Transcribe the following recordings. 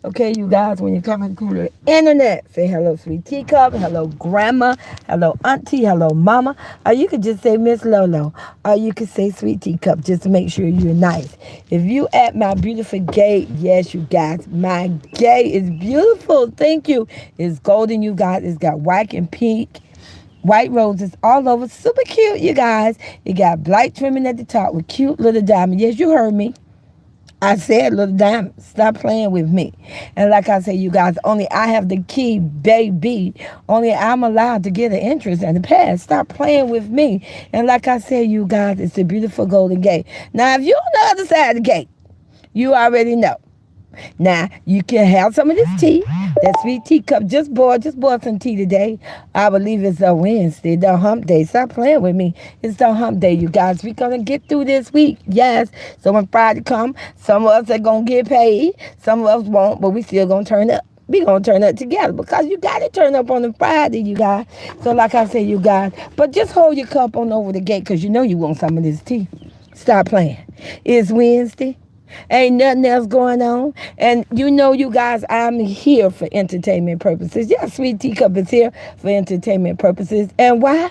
Okay, you guys, when you come into the internet, say hello, sweet teacup, hello, grandma, hello, auntie, hello, mama. Or you could just say Miss Lolo. Or you could say sweet teacup just to make sure you're nice. If you at my beautiful gate, yes, you guys, my gate is beautiful. Thank you. It's golden, you guys. It's got white and pink. White roses all over. Super cute, you guys. It got black trimming at the top with cute little diamond. Yes, you heard me. I said, little diamond, stop playing with me. And like I said, you guys, only I have the key, baby. Only I'm allowed to get an interest in the past. Stop playing with me. And like I said, you guys, it's a beautiful golden gate. Now, if you're on the other side of the gate, you already know. Now, you can have some of this tea. That sweet teacup just boiled some tea today. I believe it's a Wednesday, the hump day. Stop playing with me. It's the hump day, you guys. We're going to get through this week. Yes. So when Friday come, some of us are going to get paid. Some of us won't, but we still going to turn up. We going to turn up together because you got to turn up on the Friday, you guys. So like I said, you guys, but just hold your cup on over the gate because you know you want some of this tea. Stop playing. It's Wednesday. Ain't nothing else going on. And you know, you guys, I'm here for entertainment purposes. Yeah, Sweet Teacup is here for entertainment purposes. And why?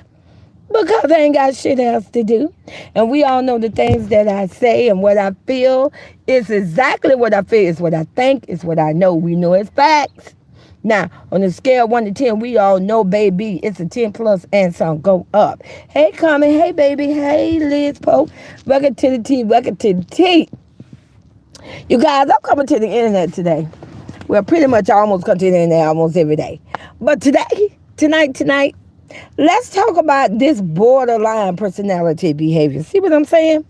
Because I ain't got shit else to do. And we all know the things that I say and what I feel is exactly what I feel. It's what I think. It's what I know. We know it's facts. Now, on the scale of 1 to 10, we all know, baby, it's a 10 plus and some go up. Hey, Carmen. Hey, baby. Hey, Liz Pope. Welcome to the tea. Welcome to the tea. You guys, I'm coming to the internet today. Well, pretty much I almost come to the internet almost every day. But tonight, let's talk about this borderline personality behavior. See what I'm saying?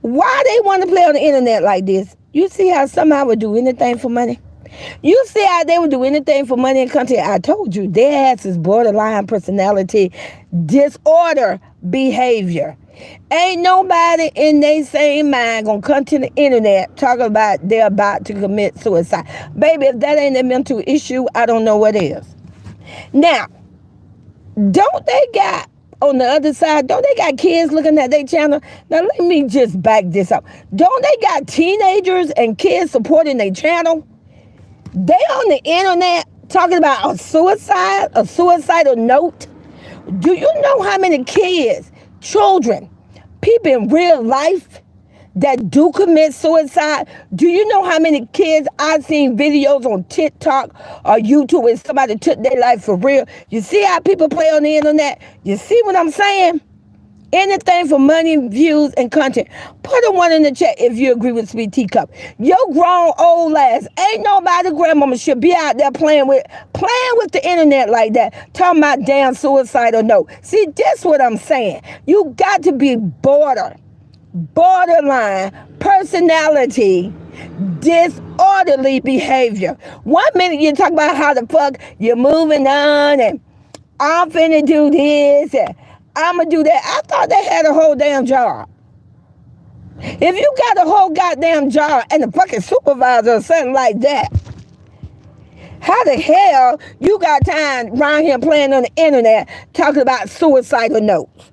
Why they want to play on the internet like this? You see how somebody would do anything for money? You see how they would do anything for money and content? I told you, their ass is borderline personality disorder behavior. Ain't nobody in their same mind gonna come to the internet talking about they're about to commit suicide. Baby, if that ain't a mental issue, I don't know what is. Now, don't they got on the other side, don't they got kids looking at their channel? Now let me just back this up. Don't they got teenagers and kids supporting their channel? They on the internet talking about a suicidal note. Do you know how many kids, children, people in real life that do commit suicide? Do you know how many kids I've seen videos on TikTok or YouTube when somebody took their life for real? You see how people play on the internet? You see what I'm saying? Anything for money, views, and content. Put a 1 in the chat if you agree with Sweet Teacup. Your grown old ass, ain't nobody grandmama should be out there playing with the internet like that. Talking about damn suicidal note. See, that's what I'm saying. You got to be borderline personality disorderly behavior. 1 minute you talk about how the fuck you're moving on and I'm finna do this and I'm gonna do that. I thought they had a whole damn job. If you got a whole goddamn job and a fucking supervisor or something like that, how the hell you got time around here playing on the internet talking about suicidal notes?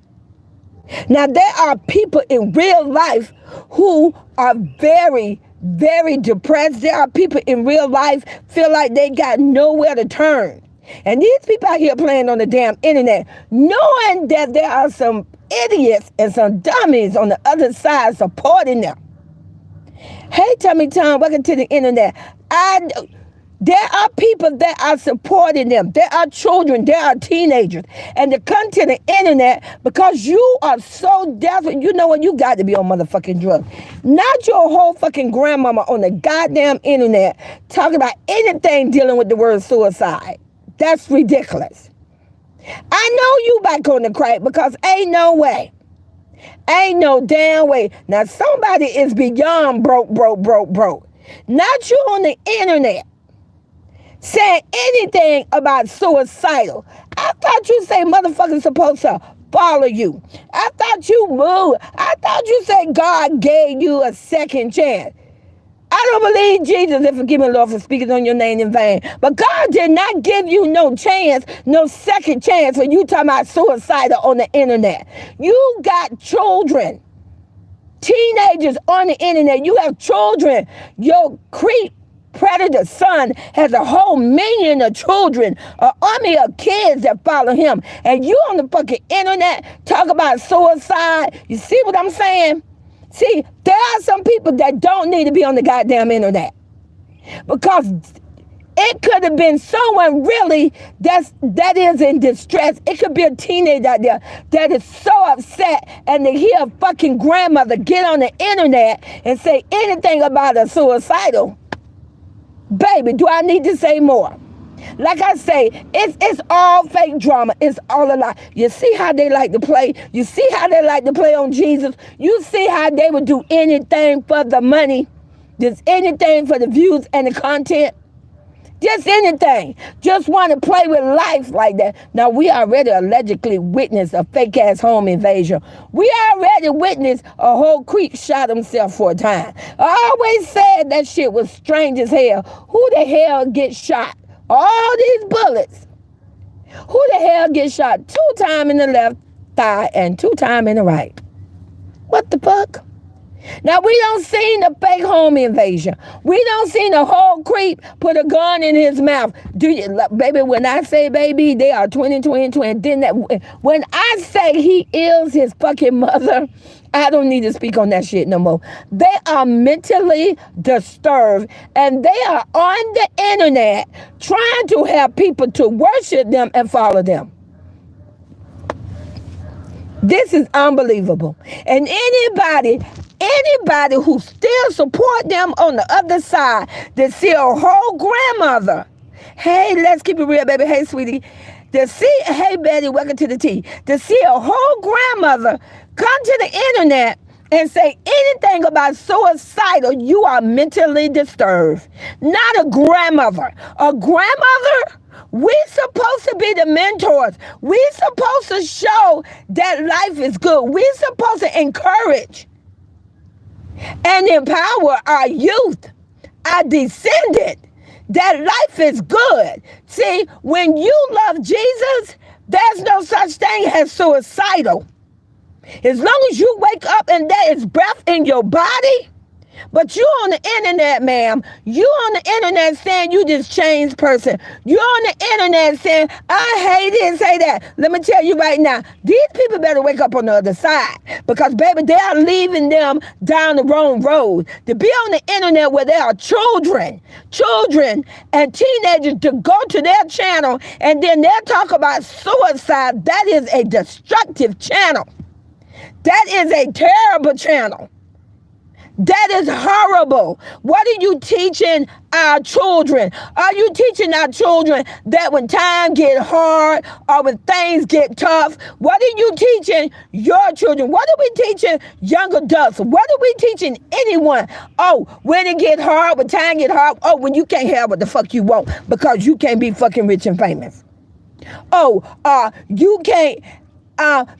Now, there are people in real life who are very, very depressed. There are people in real life feel like they got nowhere to turn. And these people out here playing on the damn internet, knowing that there are some idiots and some dummies on the other side supporting them. Hey, Tommy Tom, welcome to the internet. There are people that are supporting them. There are children. There are teenagers. And to come to the internet because you are so desperate. You know what? You got to be on motherfucking drugs. Not your whole fucking grandmama on the goddamn internet talking about anything dealing with the word suicide. That's ridiculous. I know you back on the crack because ain't no way. Ain't no damn way. Now somebody is beyond broke. Not you on the internet saying anything about suicidal. I thought you say motherfuckers supposed to follow you. I thought you moved. I thought you said God gave you a second chance. I don't believe Jesus, and forgive me, Lord, for speaking on your name in vain. But God did not give you no chance, no second chance for you talking about suicidal on the internet. You got children, teenagers on the internet. You have children, yo creep predator son has a whole million of children, an army of kids that follow him. And you on the fucking internet talk about suicide. You see what I'm saying? See, there are some people that don't need to be on the goddamn internet. Because it could have been someone really that is in distress. It could be a teenager out there that is so upset, and to hear a fucking grandmother get on the internet and say anything about a suicidal. Baby, do I need to say more? Like I say, it's all fake drama. It's all a lie. You see how they like to play? You see how they like to play on Jesus? You see how they would do anything for the money? Just anything for the views and the content? Just anything. Just want to play with life like that. Now, we already allegedly witnessed a fake-ass home invasion. We already witnessed a whole creep shot himself for a time. I always said that shit was strange as hell. Who the hell gets shot? All these bullets. Who the hell gets shot 2 times in the left thigh and 2 times in the right? What the fuck? Now, we don't see the fake home invasion. We don't see the whole creep put a gun in his mouth. Do you, baby, when I say baby, they are 20. Then that, when I say he is his fucking mother, I don't need to speak on that shit no more. They are mentally disturbed, and they are on the internet trying to have people to worship them and follow them. This is unbelievable. And anybody who still support them on the other side, to see a whole grandmother, hey, let's keep it real, baby, hey, sweetie, to see, hey, Betty, welcome to the tea, to see a whole grandmother come to the internet and say anything about suicidal, you are mentally disturbed. Not a grandmother. A grandmother, we're supposed to be the mentors. We're supposed to show that life is good. We're supposed to encourage and empower our youth, our descendant, that life is good. See, when you love Jesus, there's no such thing as suicidal. As long as you wake up and there is breath in your body. But you on the internet, ma'am. You on the internet saying you this changed person. You on the internet saying, I hate this, say that. Let me tell you right now, these people better wake up on the other side. Because, baby, they are leaving them down the wrong road. To be on the internet where there are children and teenagers to go to their channel and then they'll talk about suicide. That is a destructive channel. That is a terrible channel. That is horrible. What are you teaching our children? Are you teaching our children that when times get hard or when things get tough, what are you teaching your children? What are we teaching young adults? What are we teaching anyone? Oh, when it get hard, when time get hard, oh, when you can't have what the fuck you want because you can't be fucking rich and famous. Oh, you can't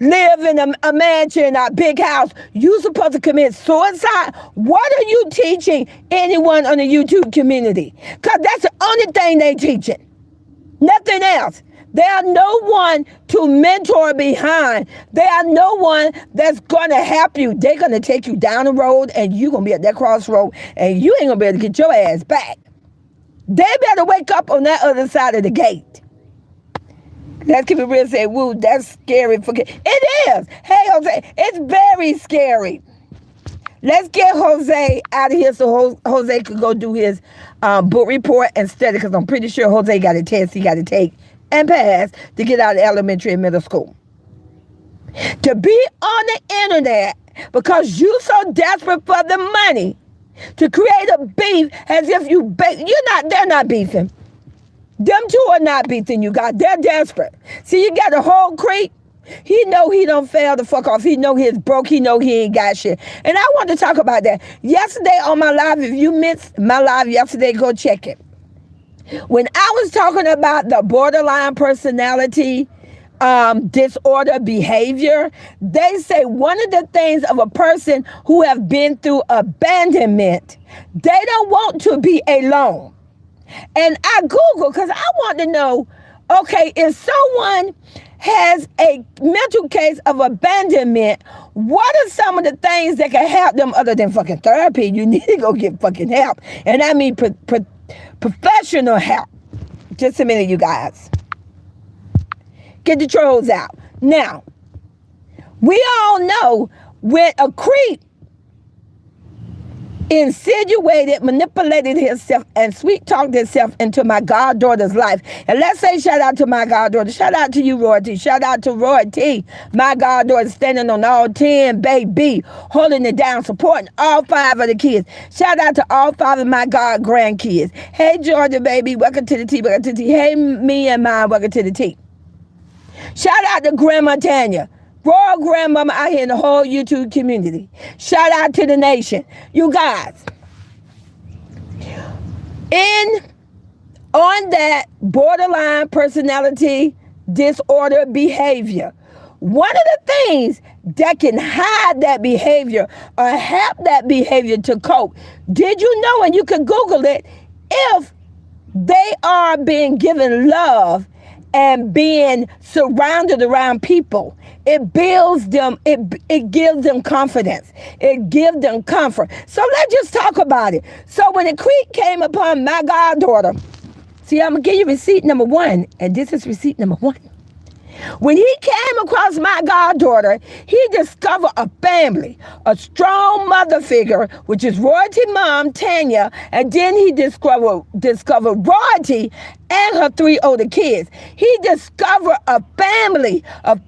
live in a mansion, a big house. You supposed to commit suicide? What are you teaching anyone on the YouTube community? Because that's the only thing they teaching. Nothing else. There are no one to mentor behind. There are no one that's going to help you. They're going to take you down the road and you're going to be at that crossroad and you ain't going to be able to get your ass back. They better wake up on that other side of the gate. Let's keep it real and say, woo, that's scary. It is. Hey, Jose, it's very scary. Let's get Jose out of here so Jose could go do his book report and study, because I'm pretty sure Jose got a test he got to take and pass to get out of elementary and middle school. To be on the internet because you so desperate for the money to create a beef as if they're not beefing. Them two are not beefing you, God. They're desperate. See, you got a whole creep. He know he don't fail the fuck off. He know he's broke. He know he ain't got shit. And I want to talk about that. Yesterday on my live, if you missed my live yesterday, go check it. When I was talking about the borderline personality disorder behavior, they say one of the things of a person who have been through abandonment, they don't want to be alone. And I Google because I want to know, okay, if someone has a mental case of abandonment, what are some of the things that can help them other than fucking therapy? You need to go get fucking help. And I mean Professional help. Just a minute, you guys. Get the trolls out. Now, we all know when a creep insinuated, manipulated himself, and sweet talked himself into my goddaughter's life. And let's say shout out to my goddaughter. Shout out to you, Roy T. Shout out to Roy T. My goddaughter standing on all 10, baby, holding it down, supporting all 5 of the kids. Shout out to all 5 of my god grandkids. Hey, Georgia, baby, welcome to the tea, welcome to the tea. Hey, me and mine, welcome to the tea. Shout out to Grandma Tanya. Royal grandmama out here in the whole YouTube community. Shout out to the nation. You guys, on that borderline personality disorder behavior, one of the things that can hide that behavior or help that behavior to cope, did you know, and you can Google it, if they are being given love and being surrounded around people, it builds them, it gives them confidence. It gives them comfort. So let's just talk about it. So when the creep came upon my goddaughter, see, I'm going to give you receipt number 1, and this is receipt number 1. When he came across my goddaughter, he discovered a family, a strong mother figure, which is Royalty mom, Tanya, and then he discovered Royalty and her 3 older kids. He discovered a family of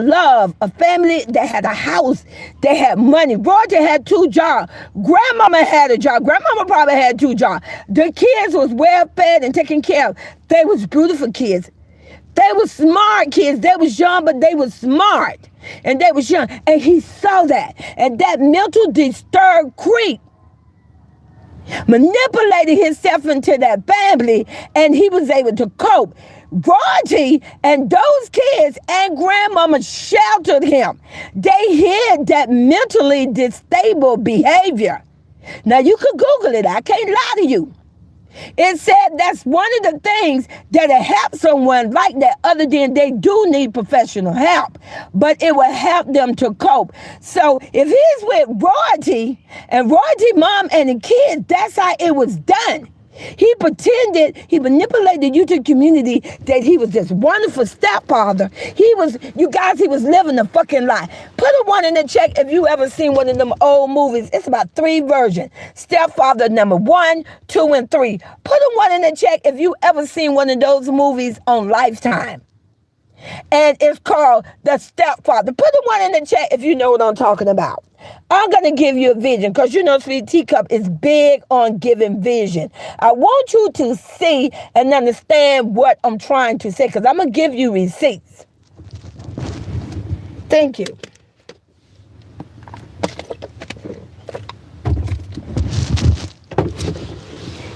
love, a family that had a house, they had money. Royalty had 2 jobs. Grandmama had a job. Grandmama probably had 2 jobs. The kids was well fed and taken care of. They was beautiful kids. They were smart kids. They was young, but they was smart. And they was young. And he saw that. And that mental disturbed creep manipulated himself into that family, and he was able to cope. Royalty and those kids and grandmama sheltered him. They hid that mentally disabled behavior. Now, you could Google it. I can't lie to you. It said that's one of the things that'll help someone like that, other than they do need professional help, but it will help them to cope. So if he's with Royalty and Royalty mom and the kids, that's how it was done. He pretended, he manipulated the YouTube community that he was this wonderful stepfather. He was living a fucking lie. Put a 1 in the chat if you ever seen one of them old movies. It's about 3 versions. Stepfather number 1, 2, and 3. Put a 1 in the chat if you ever seen one of those movies on Lifetime. And it's called The Stepfather. Put a 1 in the chat if you know what I'm talking about. I'm going to give you a vision, because you know Sweet Teacup is big on giving vision. I want you to see and understand what I'm trying to say, because I'm going to give you receipts. Thank you.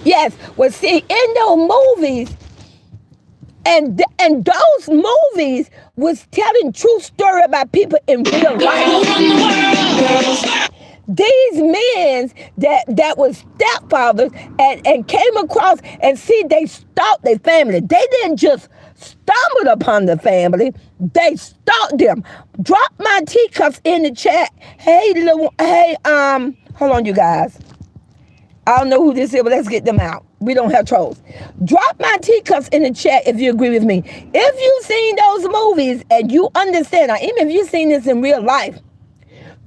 Yes, well, see, in those movies, and those movies was telling true story about people in real life. These men that was stepfathers and came across and see they stalked their family. They didn't just stumble upon the family, they stalked them. Drop my teacups in the chat. Hold on, you guys. I don't know who this is, but let's get them out. We don't have trolls. Drop my teacups in the chat if you agree with me. If you've seen those movies and you understand, now, even if you've seen this in real life,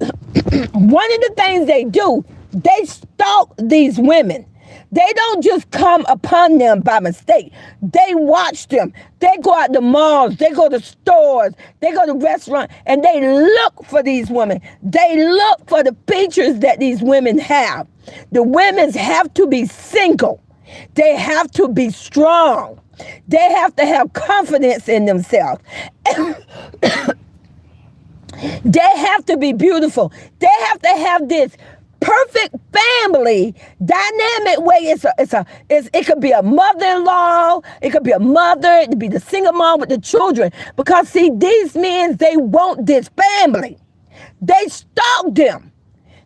one of the things they do, they stalk these women. They don't just come upon them by mistake. They watch them. They go out to malls. They go to stores. They go to restaurants. And they look for these women. They look for the features that these women have. The women have to be single. They have to be strong. They have to have confidence in themselves. They have to be beautiful. They have to have this perfect family dynamic way. It could be a mother-in-law, it could be a mother, it could be the single mom with the children. Because see, these men, they want this family. They stalk them.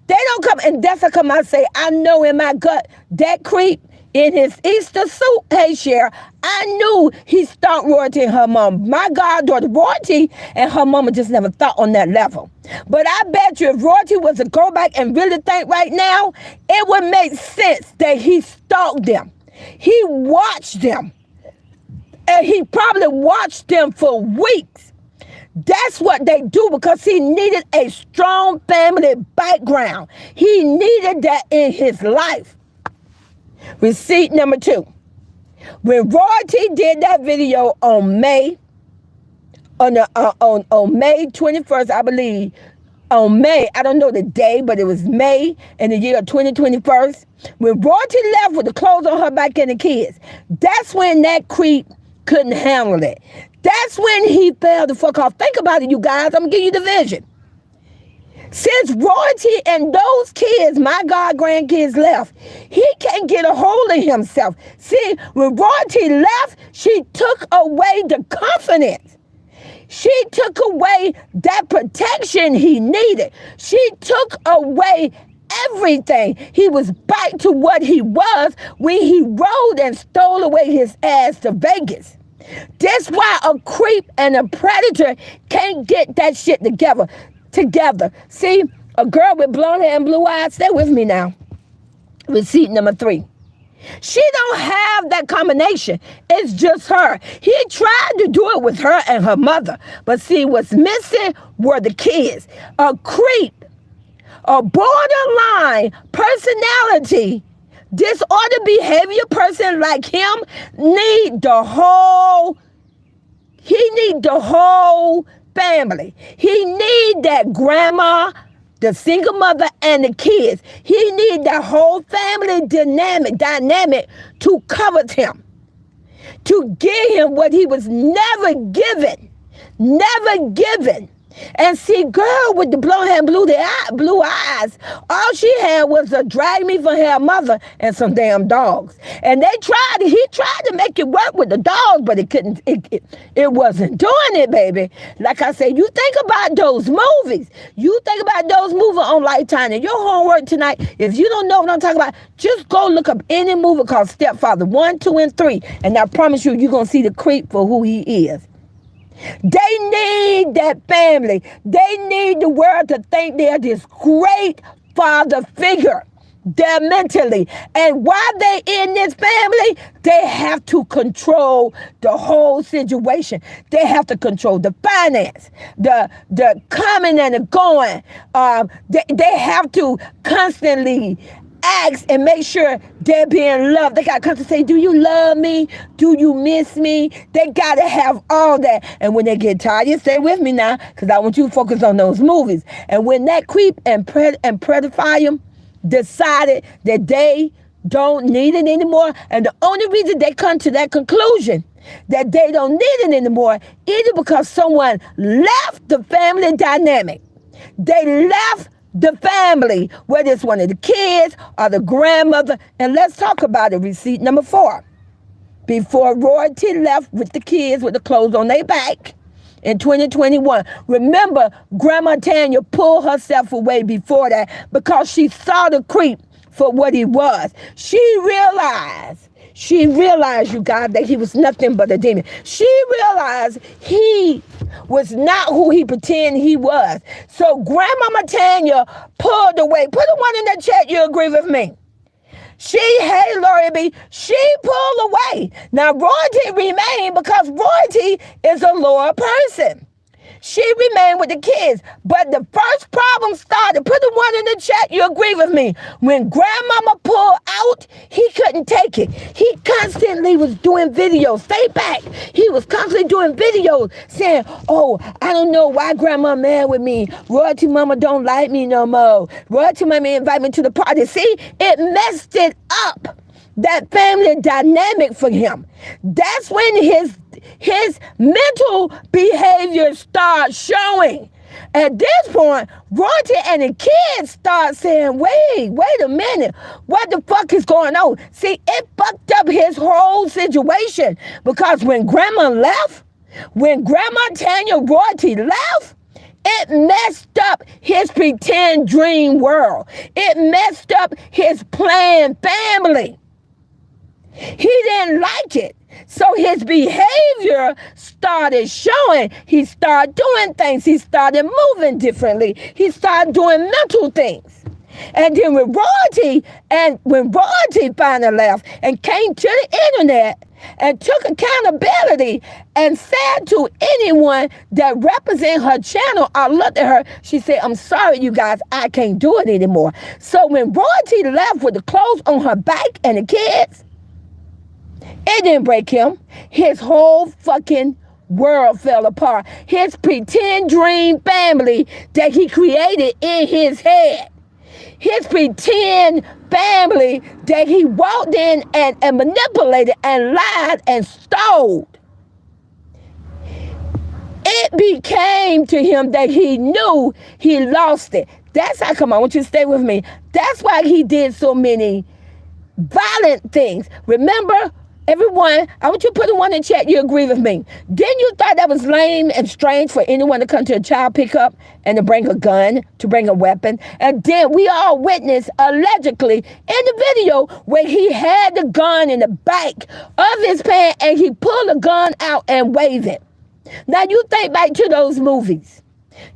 They don't come, and that's how come I say, I know in my gut, that creep in his Easter suit, hey Cher, I knew he stalked Royalty and her mom. My goddaughter, Royalty and her mama just never thought on that level. But I bet you if Royalty was to go back and really think right now, it would make sense that he stalked them. He watched them. And he probably watched them for weeks. That's what they do because he needed a strong family background. He needed that in his life. Receipt number 2. When Royalty did that video on May 21st, I believe, on May, I don't know the day, but it was May in the year 2021, when Royalty left with the clothes on her back and the kids, that's when that creep couldn't handle it. That's when he fell the fuck off. Think about it, you guys. I'm going to give you the vision. Since Royalty and those kids, my God, grandkids left, he can't get a hold of himself. See, when Royalty left, she took away the confidence. She took away that protection he needed. She took away everything. He was back to what he was when he rode and stole away his ass to Vegas. That's why a creep and a predator can't get that shit together. See, a girl with blonde hair and blue eyes, stay with me now. Receipt number 3. She don't have that combination. It's just her. He tried to do it with her and her mother. But see, what's missing were the kids. A creep, a borderline personality, disorder behavior person like him need the whole family. He need that grandma, the single mother, and the kids. He need that whole family dynamic to cover him, to give him what he was never given. And see, girl with the blonde hair and blue eyes, all she had was a drag me for her mother and some damn dogs. And he tried to make it work with the dogs, but it couldn't, it wasn't doing it, baby. Like I said, you think about those movies. You think about those movies on Lifetime. And your homework tonight, if you don't know what I'm talking about, just go look up any movie called Stepfather 1, 2, and 3. And I promise you, you're going to see the creep for who he is. They need that family. They need the world to think they're this great father figure. They're mentally. And while they're in this family, they have to control the whole situation. They have to control the finance, the coming and the going. They have to constantly ask and make sure they're being loved. They got to come to say, do you love me? Do you miss me? They got to have all that. And when they get tired, you stay with me now, because I want you to focus on those movies. And when that creep and pedophile decided that they don't need it anymore, and the only reason they come to that conclusion that they don't need it anymore, either because someone left the family dynamic, they left the family, whether it's one of the kids or the grandmother. And let's talk about it. Receipt number 4. Before Royalty left with the kids with the clothes on their back in 2021, remember, Grandma Tanya pulled herself away before that because she saw the creep for what he was. She realized, you guys, that he was nothing but a demon. She realized he was not who he pretended he was. So Grandmama Tanya pulled away. Put a 1 in the chat, you agree with me. Hey, Lori B, she pulled away. Now, Royalty remained because Royalty is a loyal person. She remained with the kids. But the first problem started. Put the 1 in the chat, you agree with me. When Grandmama pulled out, he couldn't take it. He constantly was doing videos. Stay back. He was constantly doing videos saying, oh, I don't know why Grandma mad with me. Royalty Mama don't like me no more. Royalty Mama invite me to the party. See, it messed it up. That family dynamic for him. That's when his mental behavior starts showing. At this point, Royalty and the kids start saying, wait a minute, what the fuck is going on? See, it fucked up his whole situation because when Grandma Tanya Royalty left, it messed up his pretend dream world. It messed up his planned family. He didn't like it. So his behavior started showing. He started doing things. He started moving differently. He started doing mental things. And then when royalty finally left and came to the internet and took accountability and said to anyone that represent her channel or looked at her, she said, I'm sorry, you guys, I can't do it anymore. So when royalty left with the clothes on her back and the kids, it didn't break him. His whole fucking world fell apart. His pretend dream family that he created in his head. His pretend family that he walked in and manipulated and lied and stole. It became to him that he knew he lost it. That's how, come on, I want you to stay with me. That's why he did so many violent things. Remember, everyone, I want you to put the one in chat, you agree with me. Didn't you thought that was lame and strange for anyone to come to a child pickup and to bring a gun, to bring a weapon? And then we all witnessed, allegedly, in the video where he had the gun in the back of his pants and he pulled the gun out and waved it. Now you think back to those movies.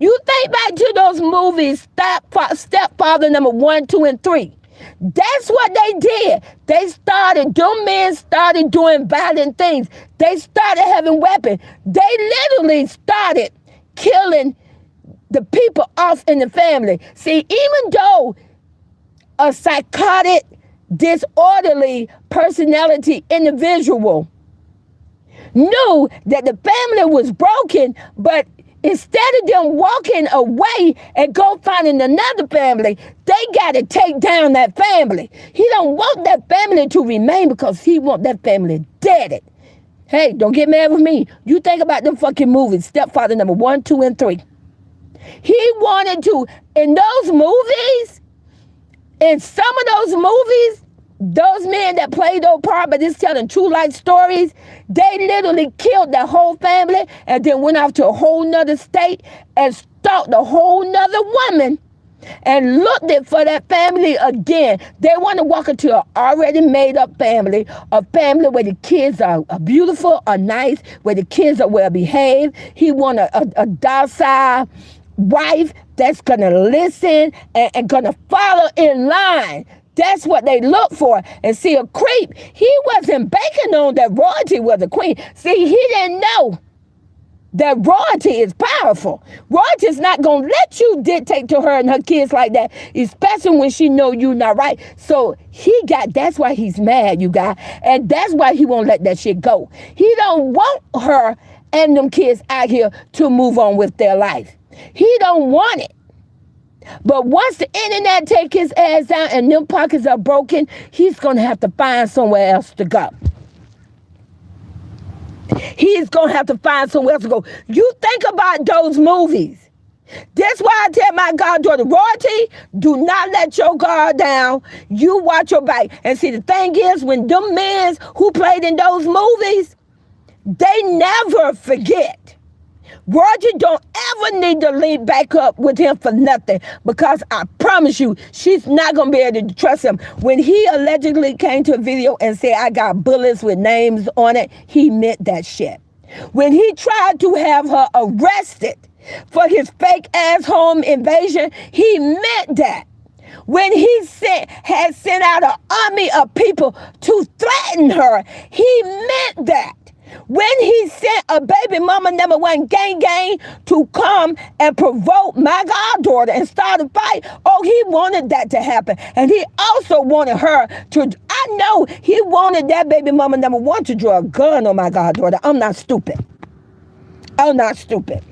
You think back to those movies, Stepfather number 1, 2, and 3. That's what they did. Them men started doing violent things. They started having weapons. They literally started killing the people off in the family. See, even though a psychotic, disorderly personality individual knew that the family was broken, but instead of them walking away and go finding another family, they got to take down that family. He don't want that family to remain because he want that family dead. Hey, don't get mad with me. You think about them fucking movies, Stepfather number 1, 2, and 3. He wanted to, in some of those movies, those men that played those part, but it's telling true life stories, they literally killed that whole family and then went off to a whole nother state and stalked a whole nother woman and looked it for that family again. They want to walk into an already made up family, a family where the kids are beautiful, are nice, where the kids are well behaved. He want a docile wife that's going to listen and going to follow in line. That's what they look for. And see, a creep, he wasn't banking on that royalty was a queen. See, he didn't know that royalty is powerful. Royalty is not going to let you dictate to her and her kids like that, especially when she know you not right. So that's why he's mad, you guys. And that's why he won't let that shit go. He don't want her and them kids out here to move on with their life. He don't want it. But once the internet take his ass down and them pockets are broken, he's going to have to find somewhere else to go. He's going to have to find somewhere else to go. You think about those movies. That's why I tell my goddaughter, royalty, do not let your guard down. You watch your back. And see, the thing is, when them men who played in those movies, they never forget. Roger don't ever need to link back up with him for nothing, because I promise you, she's not going to be able to trust him. When he allegedly came to a video and said, I got bullets with names on it, he meant that shit. When he tried to have her arrested for his fake ass home invasion, he meant that. When he had sent out an army of people to threaten her, he meant that. When he sent a baby mama number 1 gang to come and provoke my goddaughter and start a fight, he wanted that to happen. And he also wanted her to, I know he wanted that baby mama number 1 to draw a gun on my goddaughter. I'm not stupid. I'm not stupid.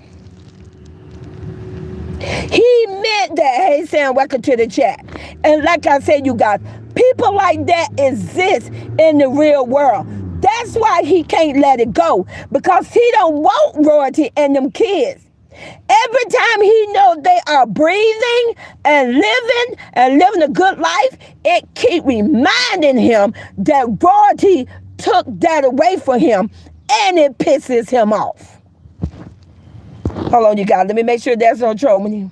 He meant that. Hey, Sam, welcome to the chat. And like I said, you guys, people like that exist in the real world. That's why he can't let it go, because he don't want royalty and them kids. Every time he knows they are breathing and living a good life, it keep reminding him that royalty took that away from him, and it pisses him off. Hold on, you guys. Let me make sure there's no trouble.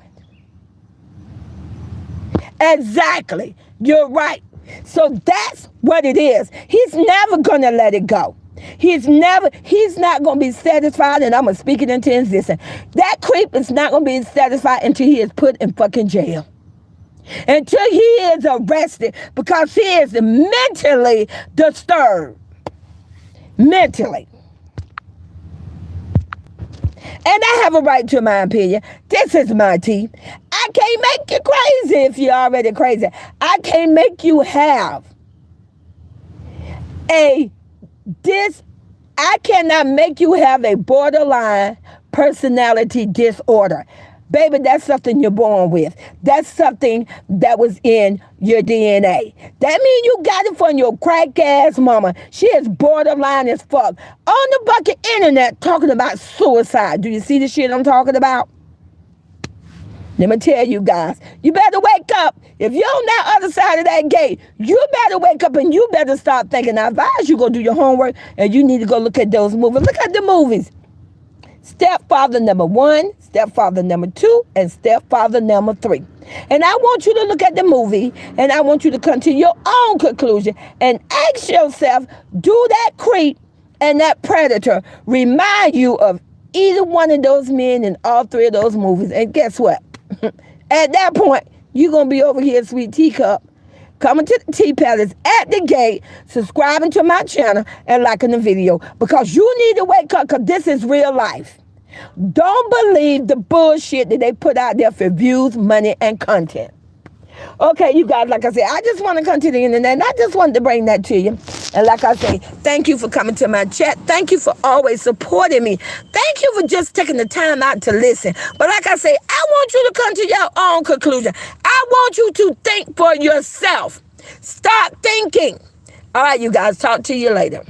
Exactly. You're right. So that's what it is. He's never going to let it go. He's not going to be satisfied, and I'm going to speak it into existence. That creep is not going to be satisfied until he is put in fucking jail. until he is arrested because he is mentally disturbed. Mentally. And I have a right to my opinion. This is my tea. I can't make you crazy if you're already crazy. I can't make you have I cannot make you have a borderline personality disorder. Baby, that's something you're born with. That's something that was in your DNA. That means you got it from your crack ass mama. She is borderline as fuck. On the bucket internet talking about suicide. Do you see the shit I'm talking about? Let me tell you guys, you better wake up. If you're on that other side of that gate, you better wake up and you better start thinking. I advise you go do your homework and you need to go look at those movies. Look at the movies. Stepfather number 1, Stepfather number 2, and Stepfather number 3. And I want you to look at the movie and I want you to come to your own conclusion and ask yourself, do that creep and that predator remind you of either one of those men in all 3 of those movies? And guess what? At that point, you're going to be over here, Sweet Teacup, coming to the Tea Palace at the gate, subscribing to my channel, and liking the video. Because you need to wake up, because this is real life. Don't believe the bullshit that they put out there for views, money, and content. Okay, you guys, like I said, I just want to come to the internet, and I just wanted to bring that to you. And like I say, thank you for coming to my chat. Thank you for always supporting me. Thank you for just taking the time out to listen. But like I say, I want you to come to your own conclusion. I want you to think for yourself. Start thinking. All right, you guys, talk to you later.